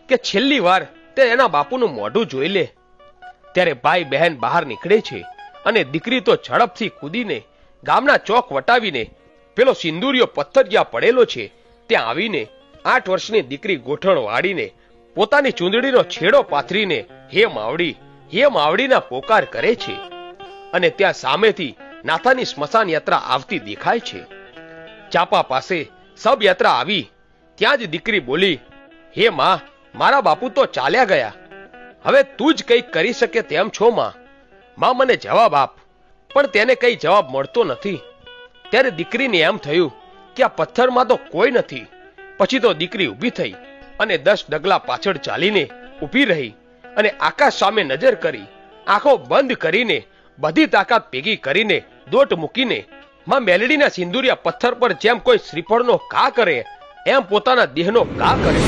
કે છેલ્લી વાર તે એના બાપુનું મોઢું જોઈ લે. ત્યારે ભાઈ બહેન બહાર નીકળે છે અને દીકરી તો ઝડપથી કૂદીને ગામના ચોક વટાવીને પેલો સિંદુરિયો પથ્થર જ્યાં પડેલો છે ત્યાં આવીને 8 વર્ષની દીકરી ગોઠણ વાળીને પોતાની ચૂંદડીનો છેડો પાથરીને હે માવડીના પોકાર કરે છે. અને ત્યાં સામેથી નાથાની સ્મશાન યાત્રા આવતી દેખાય છે. ચાપા પાસે સબ યાત્રા આવી ત્યાં જ દીકરી બોલી, હે માં, મારા બાપુ તો ચાલ્યા ગયા, હવે તું જ કંઈક કરી શકે તેમ છો માં. માં મને જવાબ આપ. પણ તેને કઈ જવાબ મળતો નથી. ત્યારે દીકરીને એમ થયું કે આ પથ્થરમાં તો કોઈ નથી. પછી તો દીકરી ઊભી થઈ અને 10 ડગલા પાછળ ચાલીને ઊભી રહી અને આકાશ સામે નજર કરી, આંખો બંધ કરીને બધી તાકાત ભેગી કરીને દોટ મૂકીને માં મેલડીના સિંદુરિયા પથ્થર પર જેમ કોઈ શ્રીફળનો ઘા કરે એમ પોતાના દેહનો ઘા કરે.